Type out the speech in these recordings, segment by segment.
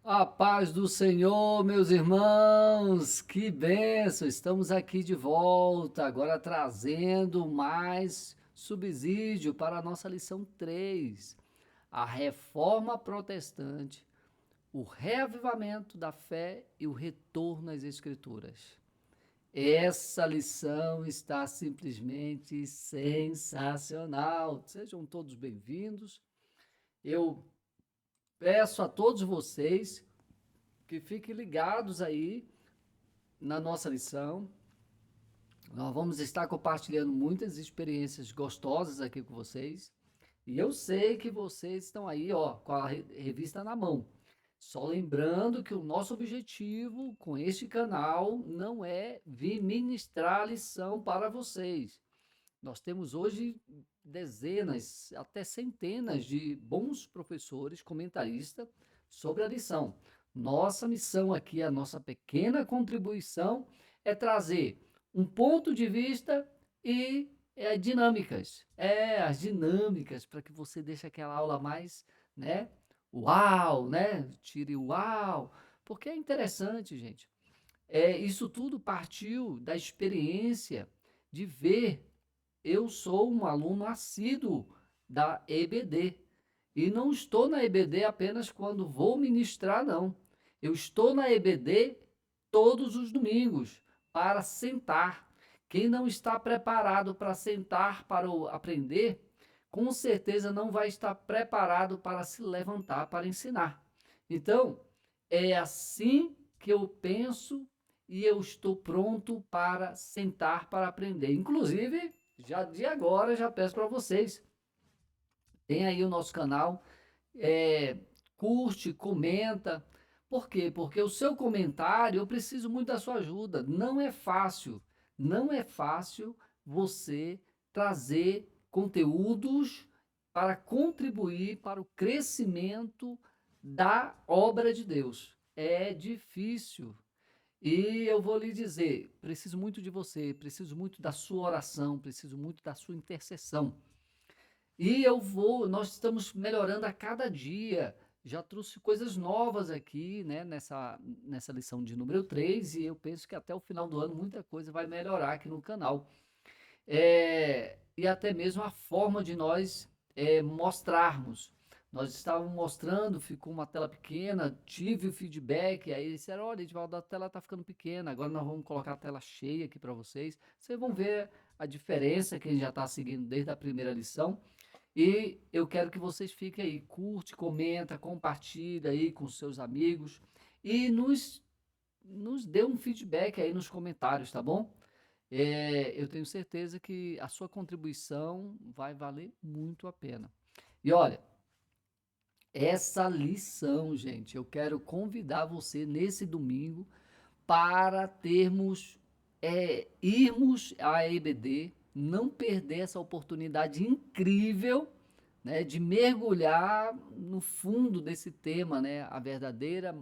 A paz do Senhor, meus irmãos, que bênção! Estamos aqui de volta, agora trazendo mais subsídio para a nossa lição 3, a reforma protestante, o reavivamento da fé e o retorno às Escrituras. Essa lição está simplesmente sensacional. Sejam todos bem-vindos. Eu peço a todos vocês que fiquem ligados aí na nossa lição. Nós vamos estar compartilhando muitas experiências gostosas aqui com vocês. E eu sei que vocês estão aí, ó, com a revista na mão. Só lembrando que o nosso objetivo com este canal não é vir ministrar lição para vocês. Nós temos hoje dezenas, até centenas de bons professores, comentaristas sobre a lição. Nossa missão aqui, a nossa pequena contribuição é trazer um ponto de vista e dinâmicas. As dinâmicas para que você deixe aquela aula mais, né? Uau, né? Tire uau, porque é interessante, gente. Isso tudo partiu da experiência de ver. Eu sou um aluno assíduo da EBD e não estou na EBD apenas quando vou ministrar, não. Eu estou na EBD todos os domingos para sentar. Quem não está preparado para sentar para aprender, com certeza não vai estar preparado para se levantar para ensinar. Então, é assim que eu penso e eu estou pronto para sentar para aprender. Inclusive, já de agora, já peço para vocês, tem aí o nosso canal, é, curte, comenta. Por quê? Porque o seu comentário, eu preciso muito da sua ajuda. Não é fácil você trazer conteúdos para contribuir para o crescimento da obra de Deus. É difícil. E eu vou lhe dizer, preciso muito de você, preciso muito da sua oração, preciso muito da sua intercessão. Nós estamos melhorando a cada dia. Já trouxe coisas novas aqui, né, nessa lição de número 3 e eu penso que até o final do ano muita coisa vai melhorar aqui no canal. E até mesmo a forma de nós mostrarmos. Nós estávamos mostrando, ficou uma tela pequena, tive o feedback, aí eles disseram, olha, Edivaldo, a tela está ficando pequena, agora nós vamos colocar a tela cheia aqui para vocês. Vocês vão ver a diferença, quem já está seguindo desde a primeira lição. E eu quero que vocês fiquem aí, curte, comenta, compartilha aí com seus amigos e nos dê um feedback aí nos comentários, tá bom? Eu tenho certeza que a sua contribuição vai valer muito a pena. E olha, essa lição, gente, eu quero convidar você nesse domingo para irmos à EBD, não perder essa oportunidade incrível, né, de mergulhar no fundo desse tema, né, a verdadeira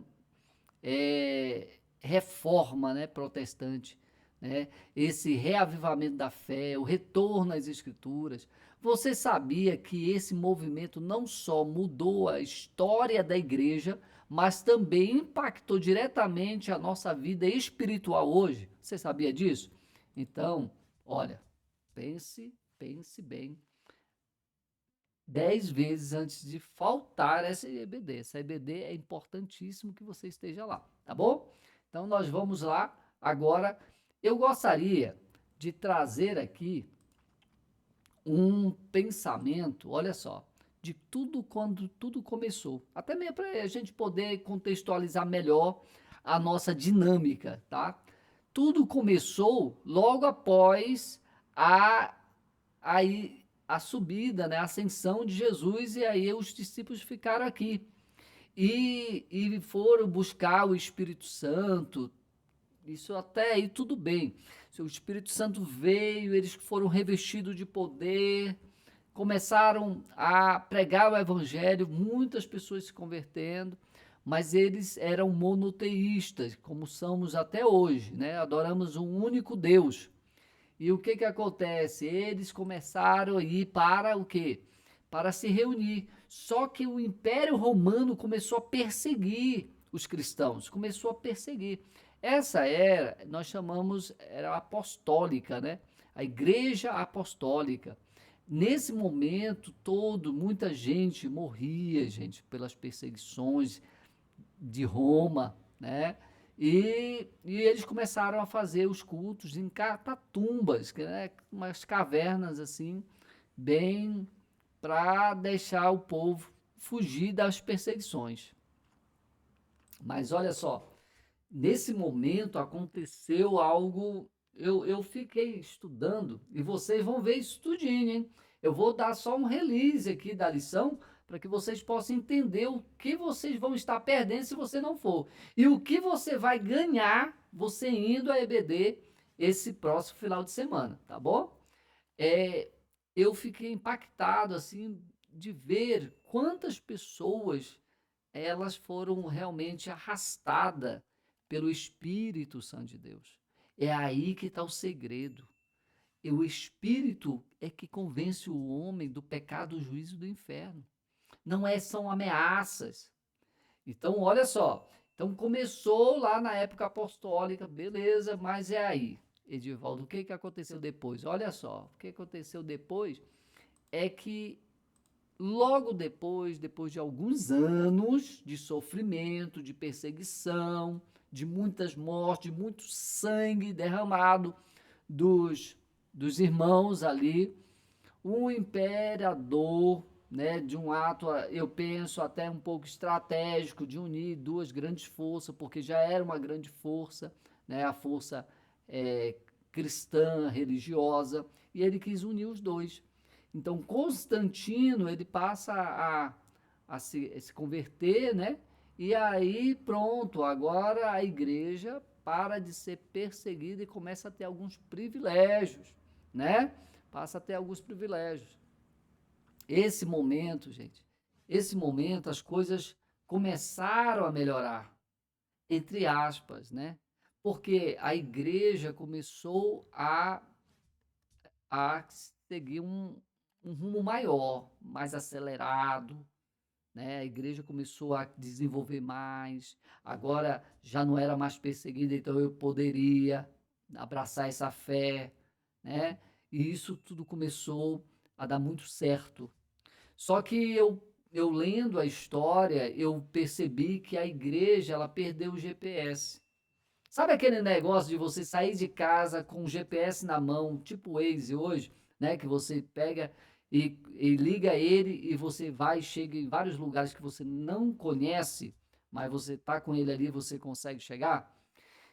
reforma, né, protestante, né, esse reavivamento da fé, o retorno às escrituras. Você sabia que esse movimento não só mudou a história da igreja, mas também impactou diretamente a nossa vida espiritual hoje? Você sabia disso? Então, olha, pense bem 10 vezes antes de faltar essa EBD. Essa EBD é importantíssimo que você esteja lá, tá bom? Então nós vamos lá. Agora, eu gostaria de trazer aqui um pensamento, olha só, de tudo quando tudo começou. Até mesmo para a gente poder contextualizar melhor a nossa dinâmica, tá? Tudo começou logo após a, a, a subida, né, a ascensão de Jesus, e aí os discípulos ficaram aqui. E foram buscar o Espírito Santo, isso até aí tudo bem. O Espírito Santo veio, eles foram revestidos de poder, começaram a pregar o evangelho, muitas pessoas se convertendo, mas eles eram monoteístas, como somos até hoje, né? Adoramos um único Deus. E o que que acontece? Eles começaram a ir para o quê? Para se reunir. Só que o Império Romano começou a perseguir os cristãos, começou a perseguir. Essa era, nós chamamos, era apostólica, né? A igreja apostólica. Nesse momento todo, muita gente morria, gente, pelas perseguições de Roma, né? E eles começaram a fazer os cultos em catatumbas, que é umas cavernas assim, bem para deixar o povo fugir das perseguições. Mas olha só, nesse momento aconteceu algo. Eu fiquei estudando e vocês vão ver isso tudinho, hein? Eu vou dar só um release aqui da lição para que vocês possam entender o que vocês vão estar perdendo se você não for. E o que você vai ganhar você indo a EBD esse próximo final de semana, tá bom? É, eu fiquei impactado assim de ver quantas pessoas elas foram realmente arrastadas pelo Espírito Santo de Deus. É aí que está o segredo. E o Espírito é que convence o homem do pecado, do juízo e do inferno. Não é, são ameaças. Então, olha só. Então, começou lá na época apostólica, beleza, mas é aí. Edivaldo, o que, que aconteceu depois? Olha só, o que aconteceu depois é que logo depois de alguns anos de sofrimento, de perseguição, de muitas mortes, de muito sangue derramado dos irmãos ali, um imperador, né, de um ato, eu penso, até um pouco estratégico, de unir duas grandes forças, porque já era uma grande força, né, a força é, cristã, religiosa, e ele quis unir os dois. Então, Constantino, ele passa a se converter, né? E aí, pronto, agora a igreja para de ser perseguida e começa a ter alguns privilégios, né? Passa a ter alguns privilégios. Esse momento, gente, esse momento as coisas começaram a melhorar, entre aspas, né? Porque a igreja começou a seguir um rumo maior, mais acelerado, né? A igreja começou a desenvolver mais, agora já não era mais perseguida, então eu poderia abraçar essa fé, né? E isso tudo começou a dar muito certo. Só que eu lendo a história, eu percebi que a igreja ela perdeu o GPS. Sabe aquele negócio de você sair de casa com o GPS na mão, tipo o Waze hoje, né? Que você pega e liga ele e você vai e chega em vários lugares que você não conhece, mas você tá com ele ali e você consegue chegar?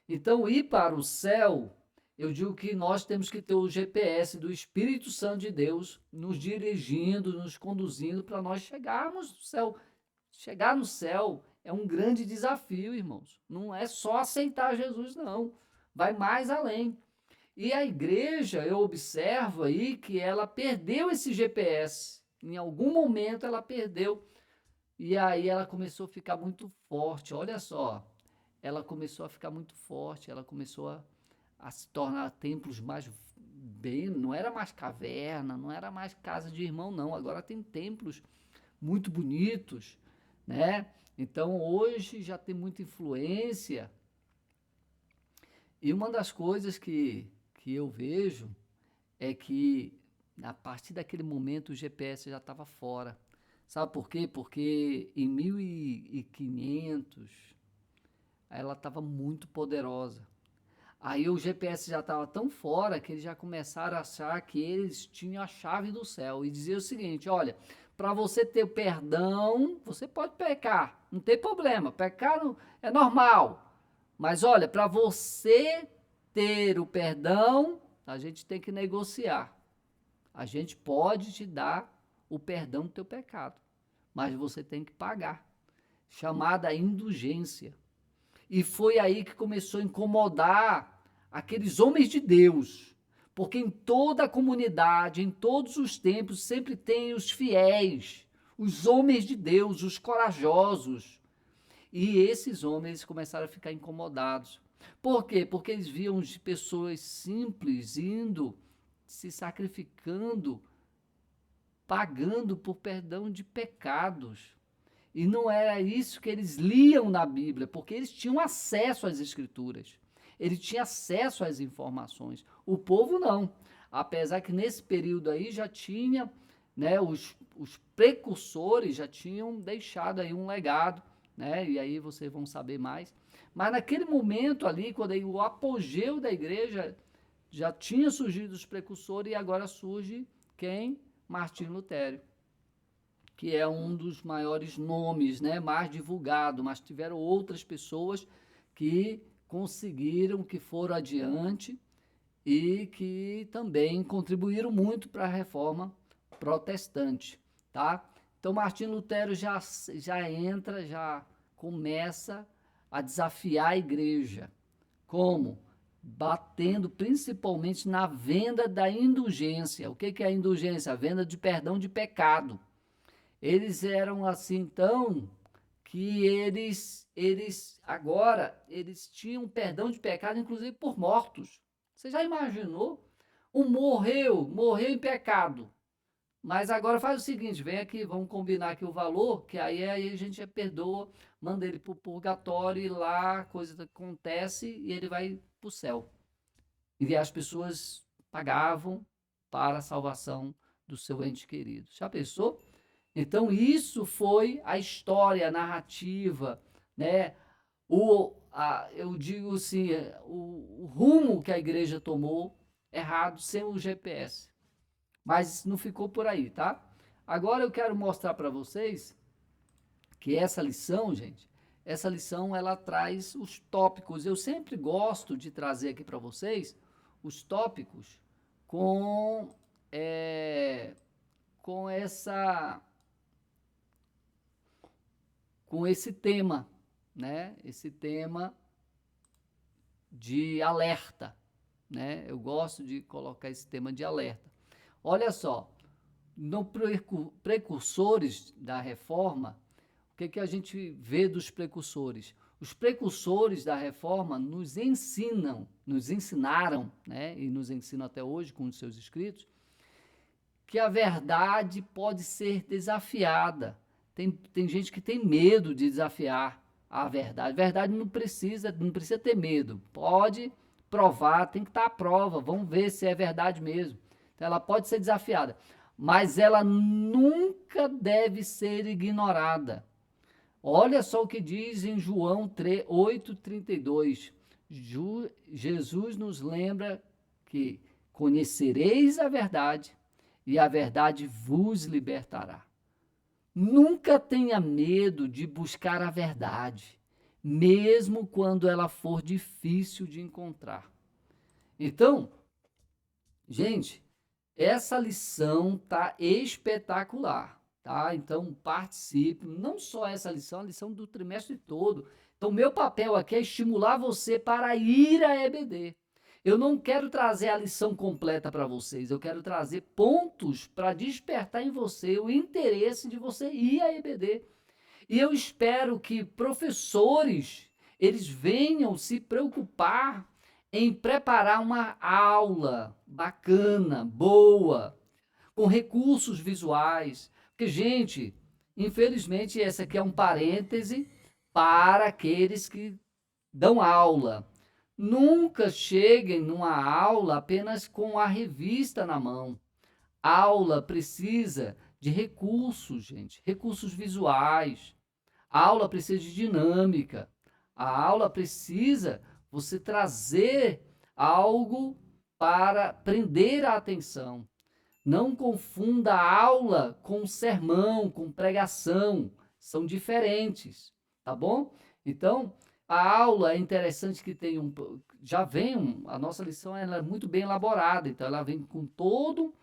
Então, ir para o céu, eu digo que nós temos que ter o GPS do Espírito Santo de Deus nos dirigindo, nos conduzindo para nós chegarmos no céu. Chegar no céu é um grande desafio, irmãos. Não é só aceitar Jesus, não. Vai mais além. E a igreja, eu observo aí que ela perdeu esse GPS. Em algum momento ela perdeu. E aí ela começou a ficar muito forte. Olha só, ela começou a ficar muito forte. Ela começou a se tornar templos mais bem. Não era mais caverna, não era mais casa de irmão, não. Agora tem templos muito bonitos, né? Então hoje já tem muita influência. E uma das coisas que eu vejo é que a partir daquele momento o GPS já estava fora. Sabe por quê? Porque em 1500 ela estava muito poderosa. Aí o GPS já estava tão fora que eles já começaram a achar que eles tinham a chave do céu e dizia o seguinte: olha, para você ter perdão, você pode pecar, não tem problema, pecar é normal. Mas olha, para você ter o perdão, a gente tem que negociar. A gente pode te dar o perdão do teu pecado, mas você tem que pagar. Chamada indulgência. E foi aí que começou a incomodar aqueles homens de Deus. Porque em toda a comunidade, em todos os tempos, sempre tem os fiéis, os homens de Deus, os corajosos. E esses homens começaram a ficar incomodados. Por quê? Porque eles viam pessoas simples indo, se sacrificando, pagando por perdão de pecados. E não era isso que eles liam na Bíblia, porque eles tinham acesso às escrituras. Ele tinha acesso às informações. O povo não. Apesar que nesse período aí já tinha, né, os precursores já tinham deixado aí um legado, né? E aí vocês vão saber mais. Mas naquele momento ali, quando aí o apogeu da igreja, já tinha surgido os precursores e agora surge quem? Martinho Lutero, que é um dos maiores nomes, né, mais divulgado, mas tiveram outras pessoas que conseguiram, que foram adiante e que também contribuíram muito para a reforma protestante, tá? Então Martinho Lutero já entra, já começa a desafiar a igreja. Como? Batendo principalmente na venda da indulgência. O que é a indulgência? A venda de perdão de pecado. Eles eram assim tão que eles tinham perdão de pecado, inclusive por mortos. Você já imaginou? Morreu em pecado. Mas agora faz o seguinte, vem aqui, vamos combinar aqui o valor, que aí a gente já perdoa, manda ele para o purgatório e lá a coisa acontece e ele vai para o céu. E as pessoas pagavam para a salvação do seu ente querido. Já pensou? Então isso foi a história, a narrativa, né? Eu digo assim, o rumo que a igreja tomou errado sem o GPS. Mas não ficou por aí, tá? Agora eu quero mostrar para vocês que essa lição, gente, essa lição ela traz os tópicos. Eu sempre gosto de trazer aqui para vocês os tópicos com é, com essa com esse tema, né? Esse tema de alerta, né? Eu gosto de colocar esse tema de alerta. Olha só, no precursores da reforma, o que a gente vê dos precursores? Os precursores da reforma nos ensinaram, né? E nos ensinam até hoje com os seus escritos, que a verdade pode ser desafiada. Tem gente que tem medo de desafiar a verdade. A verdade não precisa ter medo. Pode provar, tem que estar à prova. Vamos ver se é verdade mesmo. Então, ela pode ser desafiada, mas ela nunca deve ser ignorada. Olha só o que diz em João 8,32. Jesus nos lembra que conhecereis a verdade e a verdade vos libertará. Nunca tenha medo de buscar a verdade, mesmo quando ela for difícil de encontrar. Então, gente, essa lição tá espetacular, tá? Então, participe, não só essa lição, a lição do trimestre todo. Então, meu papel aqui é estimular você para ir à EBD. Eu não quero trazer a lição completa para vocês, eu quero trazer pontos para despertar em você o interesse de você ir à EBD. E eu espero que professores, eles venham se preocupar em preparar uma aula bacana, boa, com recursos visuais. Porque, gente, infelizmente, esse aqui é um parêntese para aqueles que dão aula. Nunca cheguem numa aula apenas com a revista na mão. Aula precisa de recursos, gente, recursos visuais. A aula precisa de dinâmica. A aula precisa você trazer algo para prender a atenção. Não confunda a aula com sermão, com pregação. São diferentes, tá bom? Então, a aula é interessante que tem a nossa lição ela é muito bem elaborada, então ela vem com todo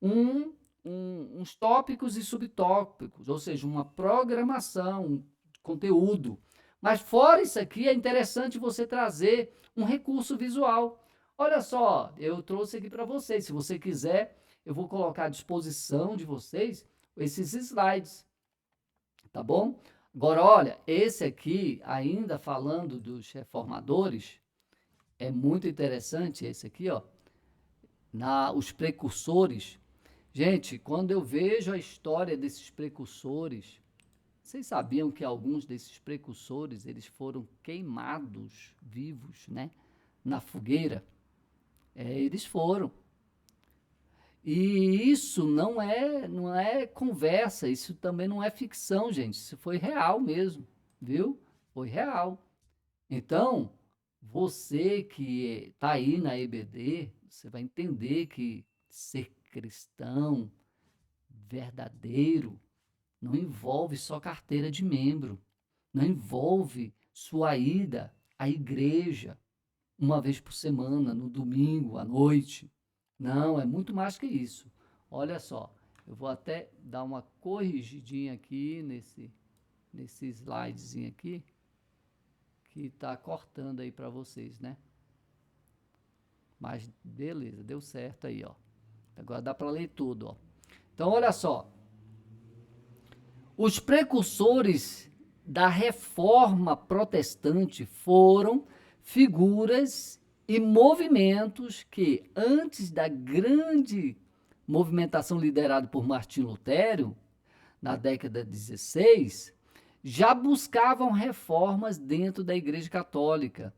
uns tópicos e subtópicos, ou seja, uma programação, um conteúdo. Mas fora isso aqui, é interessante você trazer um recurso visual. Olha só, eu trouxe aqui para vocês. Se você quiser, eu vou colocar à disposição de vocês esses slides, tá bom? Agora, olha, esse aqui, ainda falando dos reformadores, é muito interessante esse aqui, ó, os precursores. Gente, quando eu vejo a história desses precursores, Vocês sabiam que alguns desses precursores, eles foram queimados vivos, né? Na fogueira? Eles foram. E isso não é conversa, isso também não é ficção, gente. Isso foi real mesmo, viu? Foi real. Então, você que está aí na EBD, você vai entender que ser cristão verdadeiro não envolve só carteira de membro, não envolve sua ida à igreja uma vez por semana, no domingo, à noite. Não, é muito mais que isso. Olha só, eu vou até dar uma corrigidinha aqui nesse slidezinho aqui, que está cortando aí para vocês, né? Mas beleza, deu certo aí, ó. Agora dá para ler tudo, ó. Então, olha só. Os precursores da reforma protestante foram figuras e movimentos que, antes da grande movimentação liderada por Martinho Lutero, na década de 16, já buscavam reformas dentro da Igreja Católica.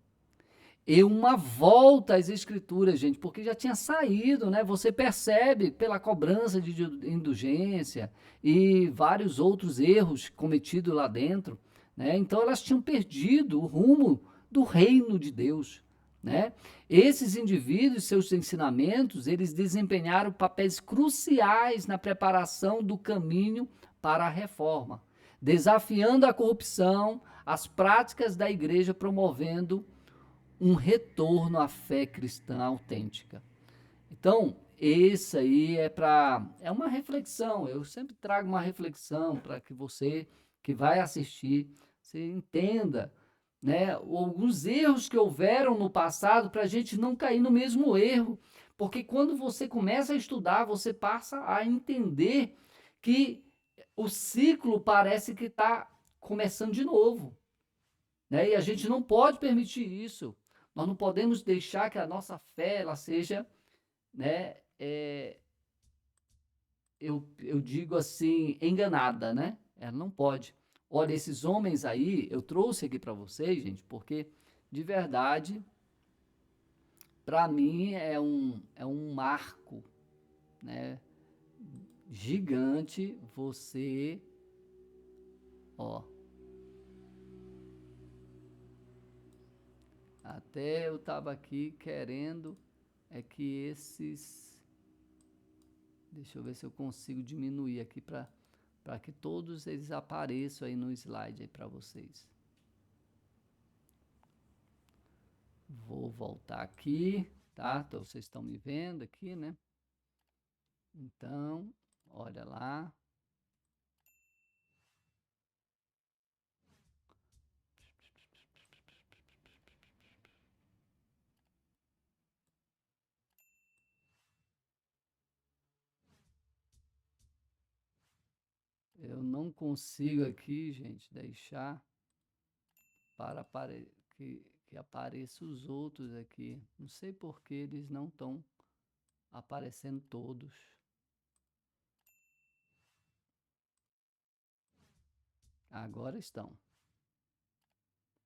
E uma volta às escrituras, gente, porque já tinha saído, né? Você percebe pela cobrança de indulgência e vários outros erros cometidos lá dentro, né? Então elas tinham perdido o rumo do reino de Deus, né? Esses indivíduos, seus ensinamentos, eles desempenharam papéis cruciais na preparação do caminho para a reforma, desafiando a corrupção, as práticas da igreja, promovendo um retorno à fé cristã autêntica. Então, esse aí é uma reflexão. Eu sempre trago uma reflexão para que você que vai assistir, você entenda, né, alguns erros que houveram no passado para a gente não cair no mesmo erro. Porque quando você começa a estudar, você passa a entender que o ciclo parece que está começando de novo, né? E a gente não pode permitir isso. Nós não podemos deixar que a nossa fé ela seja, né, eu digo assim, enganada, né? Ela não pode. Olha, esses homens aí, eu trouxe aqui para vocês, gente, porque de verdade, para mim é um marco, né, gigante você, ó, até eu estava aqui querendo que esses. Deixa eu ver se eu consigo diminuir aqui para que todos eles apareçam aí no slide aí para vocês. Vou voltar aqui, tá? Então vocês estão me vendo aqui, né? Então, olha lá. Eu não consigo aqui, gente, deixar para que apareçam os outros aqui. Não sei por que eles não estão aparecendo todos. Agora estão.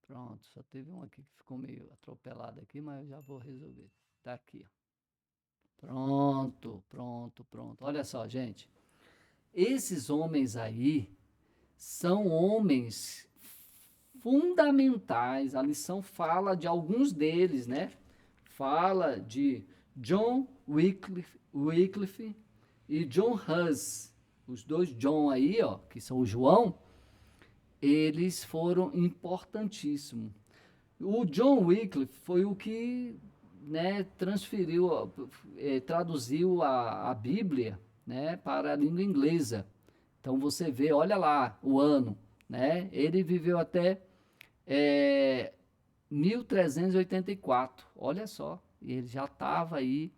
Pronto, só teve um aqui que ficou meio atropelado aqui, mas eu já vou resolver. Tá aqui, ó. Pronto, pronto, pronto. Olha só, gente. Esses homens aí são homens fundamentais. A lição fala de alguns deles, né? Fala de John Wycliffe e John Hus. Os dois John aí, ó, que são o João, eles foram importantíssimos. O John Wycliffe foi o que, né, traduziu a Bíblia, né, para a língua inglesa. Então você vê, olha lá o ano, né? Ele viveu até 1384, olha só, e ele já estava aí,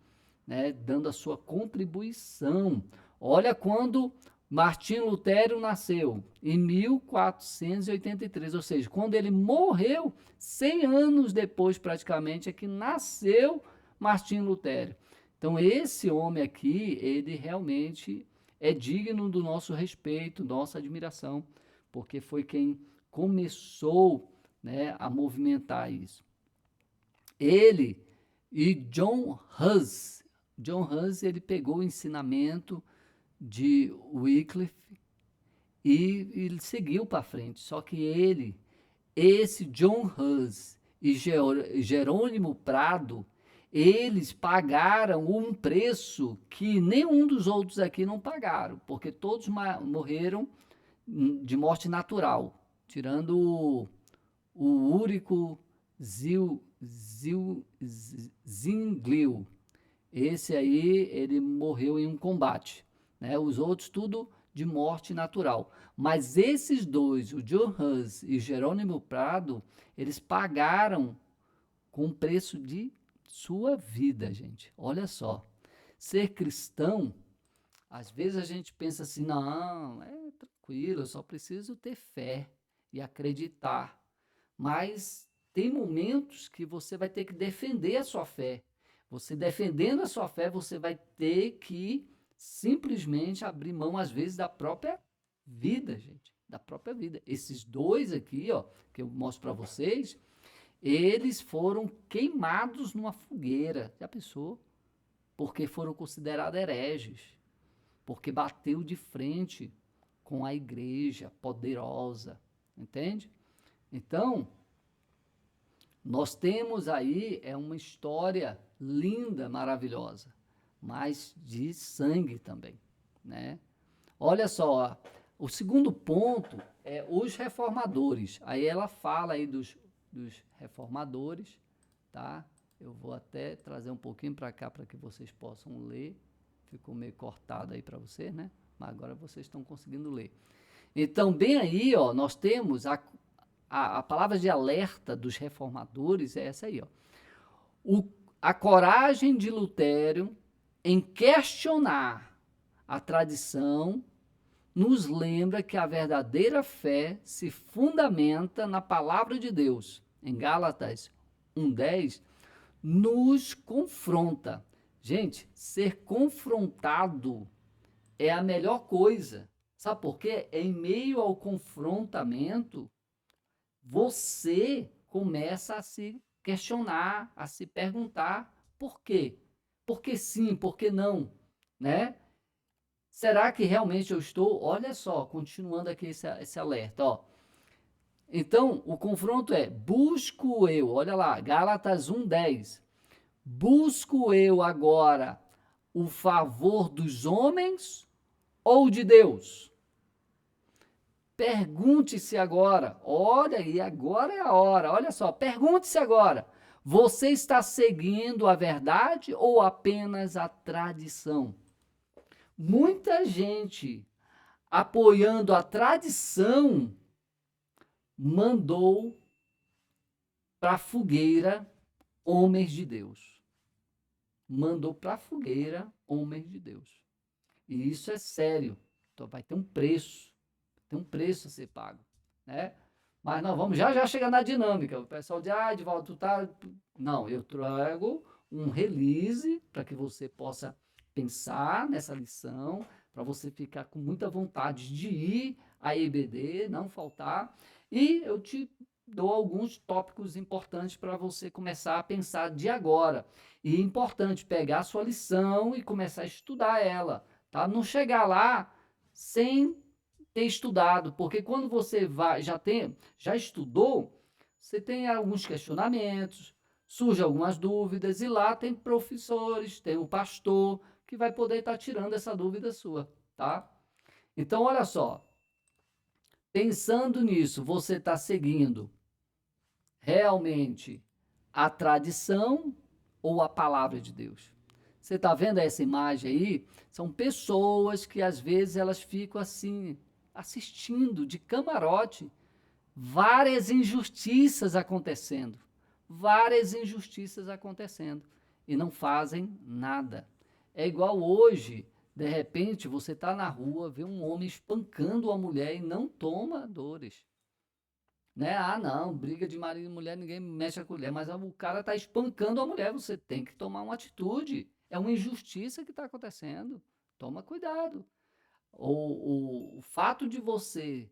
né, dando a sua contribuição. Olha quando Martinho Lutero nasceu, em 1483, ou seja, quando ele morreu, 100 anos depois praticamente, é que nasceu Martinho Lutero. Então esse homem aqui, ele realmente é digno do nosso respeito, nossa admiração, porque foi quem começou, né, a movimentar isso. Ele e John Hus. John Hus, ele pegou o ensinamento de Wycliffe e ele seguiu para frente. Só que esse John Hus e Jerônimo Prado, eles pagaram um preço que nenhum dos outros aqui não pagaram, porque todos morreram de morte natural, tirando o Úrico Zinglio. Esse aí, ele morreu em um combate, né? Os outros tudo de morte natural. Mas esses dois, o John Hus e Jerônimo Prado, eles pagaram com o preço de sua vida, gente. Olha só. Ser cristão, às vezes a gente pensa assim, não, é tranquilo, eu só preciso ter fé e acreditar. Mas tem momentos que você vai ter que defender a sua fé. Você defendendo a sua fé, você vai ter que simplesmente abrir mão, às vezes, da própria vida, gente. Da própria vida. Esses dois aqui, ó, que eu mostro para vocês, eles foram queimados numa fogueira. Já pensou? Porque foram considerados hereges. Porque bateu de frente com a igreja poderosa. Entende? Então, nós temos aí uma história linda, maravilhosa, mas de sangue também, né? Olha só, o segundo ponto é os reformadores. Aí ela fala aí dos reformadores, tá? Eu vou até trazer um pouquinho para cá para que vocês possam ler. Ficou meio cortado aí para vocês, né? Mas agora vocês estão conseguindo ler. Então, bem aí, ó, nós temos a palavra de alerta dos reformadores é essa aí, ó. A coragem de Lutero em questionar a tradição nos lembra que a verdadeira fé se fundamenta na palavra de Deus. Em Gálatas 1:10, nos confronta. Gente, ser confrontado é a melhor coisa. Sabe por quê? Em meio ao confrontamento, você começa a se questionar, a se perguntar por quê? Por que sim, por que não? Né? Será que realmente eu estou? Olha só, continuando aqui esse alerta, ó. Então, o confronto é: busco eu, olha lá, Gálatas 1:10. Busco eu agora o favor dos homens ou de Deus? Pergunte-se agora, olha, e agora é a hora, olha só, pergunte-se agora: você está seguindo a verdade ou apenas a tradição? Muita gente apoiando a tradição mandou para a fogueira homens de Deus. Mandou para a fogueira homens de Deus. E isso é sério. Então vai ter um preço. Tem um preço a ser pago, né? Mas nós vamos já chegar na dinâmica. O pessoal diz, Edivaldo, tu tá... Não, eu trago um release para que você possa pensar nessa lição, para você ficar com muita vontade de ir à EBD, não faltar. E eu te dou alguns tópicos importantes para você começar a pensar de agora. E é importante pegar a sua lição e começar a estudar ela, tá? Não chegar lá sem ter estudado, porque quando você já estudou, você tem alguns questionamentos, surgem algumas dúvidas e lá tem professores, tem o pastor que vai poder estar tirando essa dúvida sua, tá? Então, olha só, pensando nisso, você está seguindo realmente a tradição ou a palavra de Deus? Você está vendo essa imagem aí? São pessoas que às vezes elas ficam assim, assistindo de camarote, várias injustiças acontecendo. Várias injustiças acontecendo. E não fazem nada. É igual hoje, de repente, você está na rua, vê um homem espancando uma mulher e não toma dores. Né? Ah, não, briga de marido e mulher, ninguém mexe a colher, mas o cara está espancando a mulher, você tem que tomar uma atitude. É uma injustiça que está acontecendo. Toma cuidado. O fato de você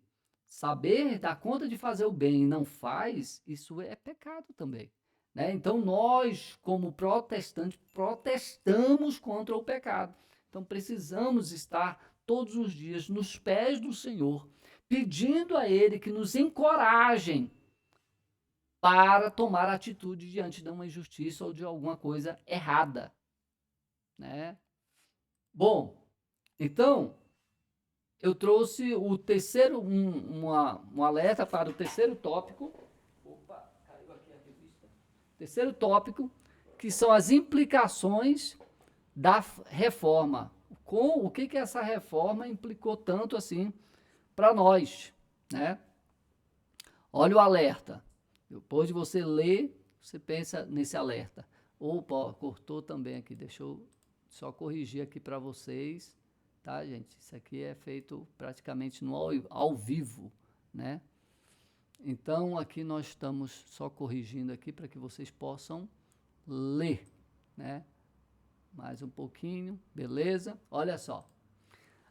saber dar conta de fazer o bem e não faz, isso é pecado também, né? Então nós, como protestantes, protestamos contra o pecado. Então precisamos estar todos os dias nos pés do Senhor, pedindo a Ele que nos encorajem para tomar atitude diante de uma injustiça ou de alguma coisa errada, né? Bom, então eu trouxe o terceiro, um alerta para o terceiro tópico. Opa, caiu aqui a revista. Terceiro tópico, que são as implicações da reforma. Com o que essa reforma implicou tanto assim para nós, né? Olha o alerta. Depois de você ler, você pensa nesse alerta. Opa, cortou também aqui. Deixa eu só corrigir aqui para vocês, tá, gente? Isso aqui é feito praticamente no ao vivo, né? Então, aqui nós estamos só corrigindo aqui para que vocês possam ler, né? Mais um pouquinho, beleza? Olha só.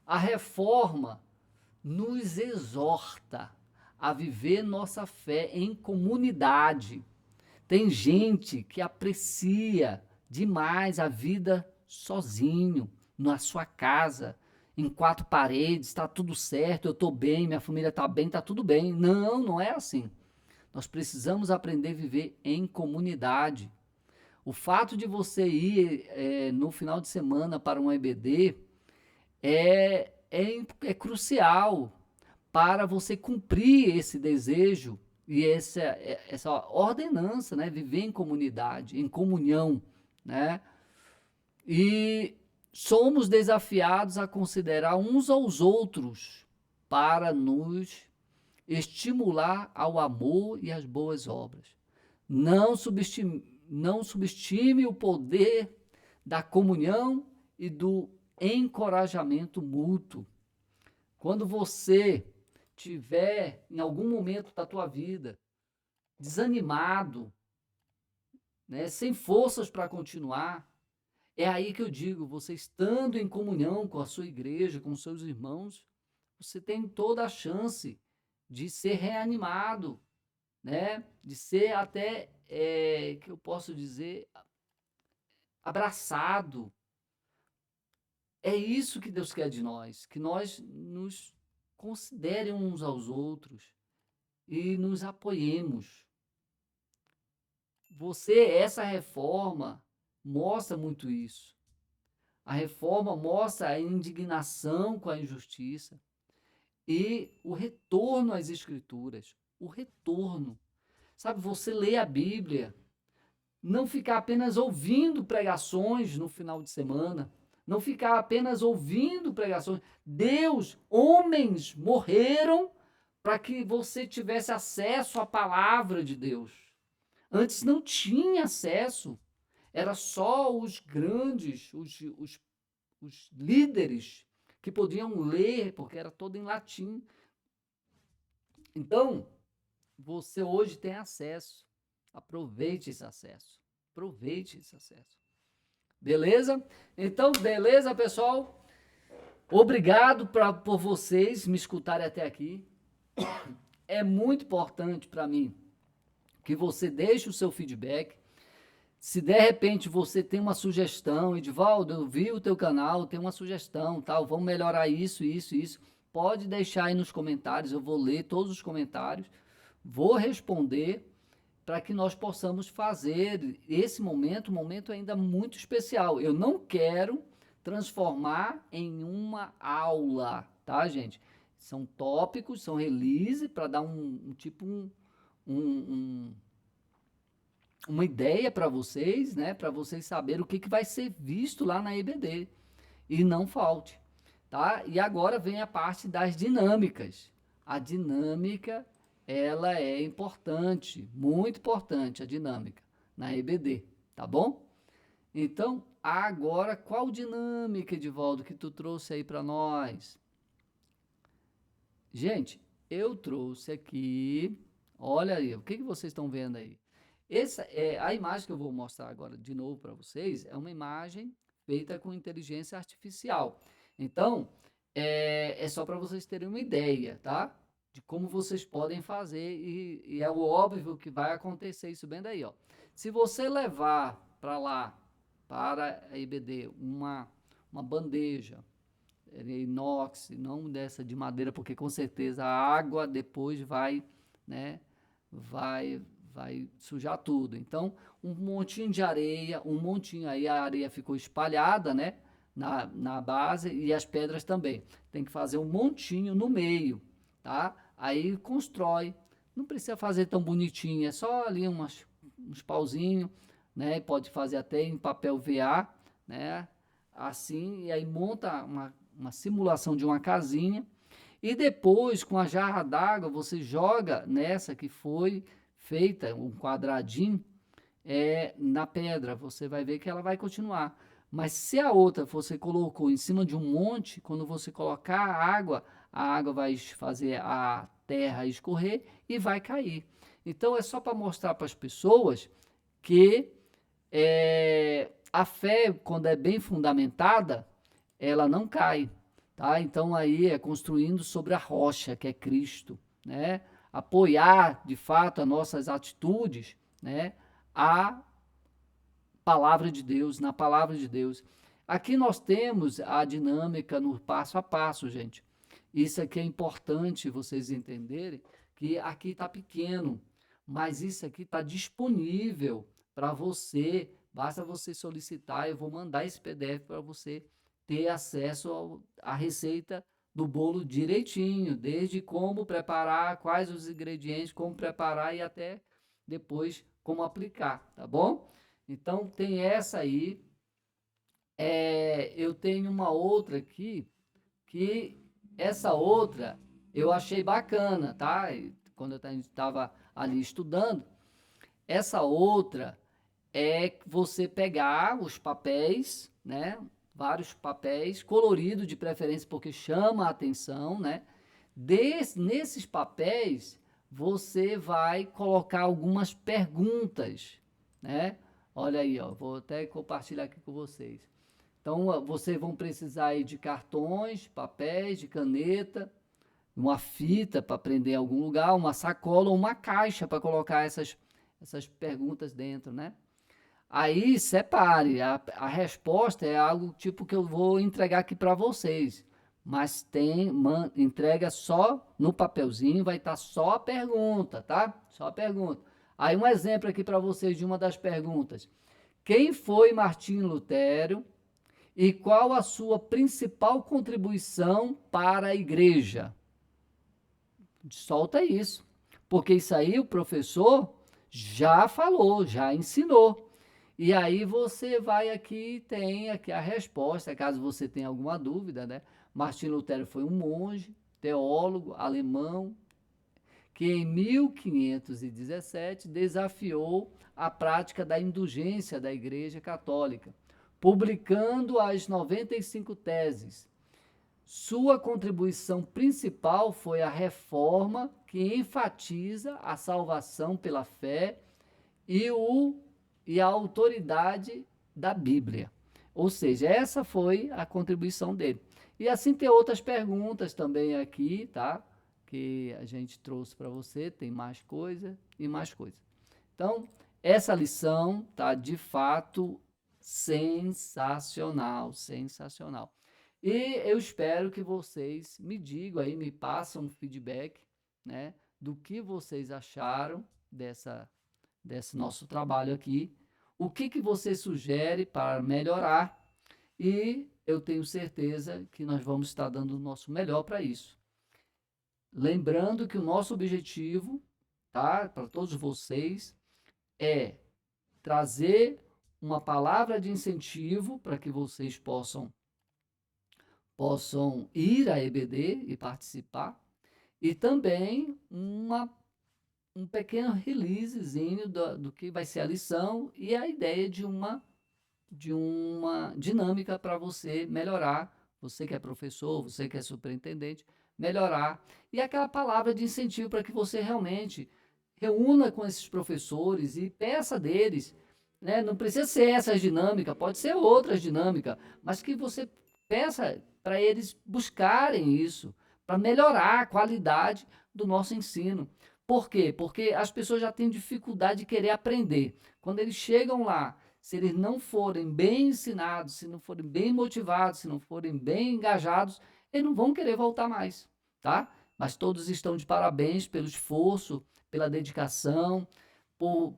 A reforma nos exorta a viver nossa fé em comunidade. Tem gente que aprecia demais a vida sozinho, na sua casa, em quatro paredes, está tudo certo, eu estou bem, minha família está bem, está tudo bem. Não, não é assim. Nós precisamos aprender a viver em comunidade. O fato de você ir no final de semana para um EBD é crucial para você cumprir esse desejo e essa ordenança, né? Viver em comunidade, em comunhão, né? E somos desafiados a considerar uns aos outros para nos estimular ao amor e às boas obras. Não subestime o poder da comunhão e do encorajamento mútuo. Quando você tiver em algum momento da tua vida desanimado, né, sem forças para continuar, é aí que eu digo, você estando em comunhão com a sua igreja, com os seus irmãos, você tem toda a chance de ser reanimado, né? De ser até, que eu posso dizer, abraçado. É isso que Deus quer de nós, que nós nos considerem uns aos outros e nos apoiemos. Essa reforma mostra muito isso. A reforma mostra a indignação com a injustiça e o retorno às escrituras. O retorno. Sabe, você lê a Bíblia, não ficar apenas ouvindo pregações no final de semana, não ficar apenas ouvindo pregações. Deus, homens morreram para que você tivesse acesso à palavra de Deus. Antes não tinha acesso. Era só os grandes, os líderes que podiam ler, porque era todo em latim. Então, você hoje tem acesso. Aproveite esse acesso. Aproveite esse acesso. Beleza? Então, beleza, pessoal? Obrigado por vocês me escutarem até aqui. É muito importante para mim que você deixe o seu feedback. Se de repente você tem uma sugestão, Edivaldo, eu vi o teu canal, tem uma sugestão, tal, vamos melhorar isso, isso, isso. Pode deixar aí nos comentários, eu vou ler todos os comentários, vou responder para que nós possamos fazer esse momento, um momento ainda muito especial. Eu não quero transformar em uma aula, tá, gente? São tópicos, são release para dar uma ideia para vocês, né? Para vocês saberem o que vai ser visto lá na EBD. E não falte, tá? E agora vem a parte das dinâmicas. A dinâmica, ela é importante, muito importante a dinâmica na EBD, tá bom? Então, agora, qual dinâmica, Edivaldo, que tu trouxe aí para nós? Gente, eu trouxe aqui, olha aí, o que vocês estão vendo aí? A imagem que eu vou mostrar agora de novo para vocês é uma imagem feita com inteligência artificial. Então, é só para vocês terem uma ideia, tá? de como vocês podem fazer, e é óbvio que vai acontecer isso bem daí, ó. Se você levar para lá, para a IBD, uma bandeja inox, não dessa de madeira, porque com certeza a água depois vai, né, vai sujar tudo. Então, um montinho de areia, um montinho aí, a areia ficou espalhada, né, na base e as pedras também. Tem que fazer um montinho no meio, tá? Aí constrói. Não precisa fazer tão bonitinho, é só ali uns pauzinhos, né? Pode fazer até em papel VA, né? Assim, e aí monta uma simulação de uma casinha. E depois, com a jarra d'água, você joga nessa que foi feita, um quadradinho, na pedra. Você vai ver que ela vai continuar. Mas se a outra você colocou em cima de um monte, quando você colocar a água vai fazer a terra escorrer e vai cair. Então é só para mostrar para as pessoas que a fé, quando é bem fundamentada, ela não cai, tá? Então aí é construindo sobre a rocha, que é Cristo, né? Apoiar, de fato, as nossas atitudes, né? A palavra de Deus, na palavra de Deus. Aqui nós temos a dinâmica no passo a passo, gente. Isso aqui é importante vocês entenderem, que aqui está pequeno, mas isso aqui está disponível para você. Basta você solicitar, eu vou mandar esse PDF para você ter acesso à receita do bolo direitinho, desde como preparar, quais os ingredientes, como preparar e até depois como aplicar, tá bom? Então tem essa aí. Eu tenho uma outra aqui, que essa outra eu achei bacana, tá? Quando eu estava ali estudando, essa outra é você pegar os papéis, né? Vários papéis, colorido de preferência, porque chama a atenção, né? Nesses papéis, você vai colocar algumas perguntas, né? Olha aí, ó, vou até compartilhar aqui com vocês. Então, vocês vão precisar aí de cartões, papéis, de caneta, uma fita para prender em algum lugar, uma sacola ou uma caixa para colocar essas perguntas dentro, né? Aí separe, a resposta é algo tipo que eu vou entregar aqui para vocês, mas entrega só no papelzinho, vai estar só a pergunta, tá? Só a pergunta. Aí um exemplo aqui para vocês de uma das perguntas. Quem foi Martinho Lutero e qual a sua principal contribuição para a igreja? Solta isso, porque isso aí o professor já falou, já ensinou. E aí você vai aqui, tem aqui a resposta, caso você tenha alguma dúvida, né? Martinho Lutero foi um monge, teólogo alemão, que em 1517 desafiou a prática da indulgência da Igreja Católica, publicando as 95 teses. Sua contribuição principal foi a reforma que enfatiza a salvação pela fé e a autoridade da Bíblia. Ou seja, essa foi a contribuição dele. E assim tem outras perguntas também aqui, tá? Que a gente trouxe para você, tem mais coisa e mais coisa. Então, essa lição tá de fato sensacional, sensacional. E eu espero que vocês me digam aí, me passem um feedback, né, do que vocês acharam desse nosso trabalho aqui, o que você sugere para melhorar, e eu tenho certeza que nós vamos estar dando o nosso melhor para isso. Lembrando que o nosso objetivo, tá, para todos vocês, é trazer uma palavra de incentivo para que vocês possam ir à EBD e participar, e também um pequeno releasezinho do que vai ser a lição e a ideia de uma dinâmica para você melhorar, você que é professor, você que é superintendente, melhorar. E aquela palavra de incentivo para que você realmente reúna com esses professores e peça deles, né? Não precisa ser essa dinâmica, pode ser outras dinâmicas, mas que você peça para eles buscarem isso, para melhorar a qualidade do nosso ensino. Por quê? Porque as pessoas já têm dificuldade de querer aprender. Quando eles chegam lá, se eles não forem bem ensinados, se não forem bem motivados, se não forem bem engajados, eles não vão querer voltar mais, tá? Mas todos estão de parabéns pelo esforço, pela dedicação,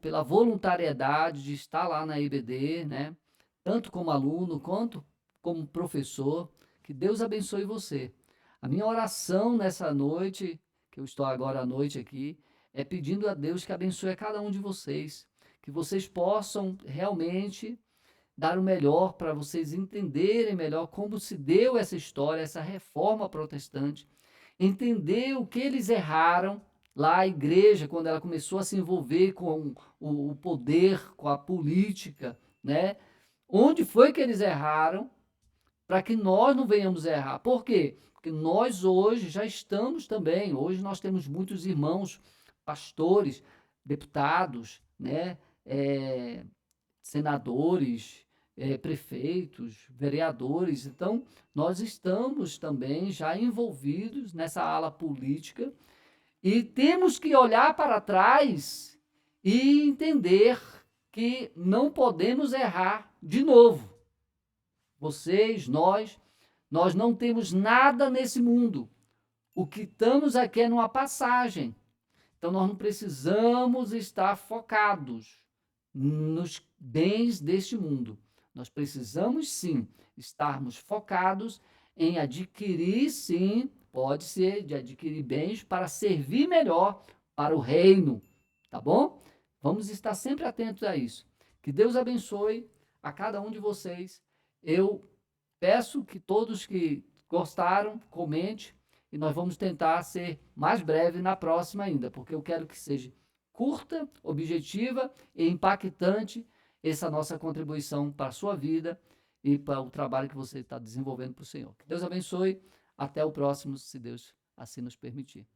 pela voluntariedade de estar lá na IBD, né? Tanto como aluno quanto como professor. Que Deus abençoe você. A minha oração nessa noite, que eu estou agora à noite aqui, é pedindo a Deus que abençoe a cada um de vocês, que vocês possam realmente dar o melhor para vocês entenderem melhor como se deu essa história, essa reforma protestante, entender o que eles erraram lá a igreja, quando ela começou a se envolver com o poder, com a política, né? Onde foi que eles erraram para que nós não venhamos errar? Por quê? Porque nós hoje já estamos também, hoje nós temos muitos irmãos, pastores, deputados, né? Senadores, prefeitos, vereadores. Então, nós estamos também já envolvidos nessa ala política e temos que olhar para trás e entender que não podemos errar de novo. Vocês, nós não temos nada nesse mundo. O que estamos aqui é numa passagem. Então, nós não precisamos estar focados nos bens deste mundo. Nós precisamos, sim, estarmos focados em adquirir, sim, pode ser, de adquirir bens para servir melhor para o reino, tá bom? Vamos estar sempre atentos a isso. Que Deus abençoe a cada um de vocês. Eu peço que todos que gostaram, comente, e nós vamos tentar ser mais breve na próxima ainda, porque eu quero que seja curta, objetiva e impactante essa nossa contribuição para a sua vida e para o trabalho que você está desenvolvendo para o Senhor. Que Deus abençoe. Até o próximo, se Deus assim nos permitir.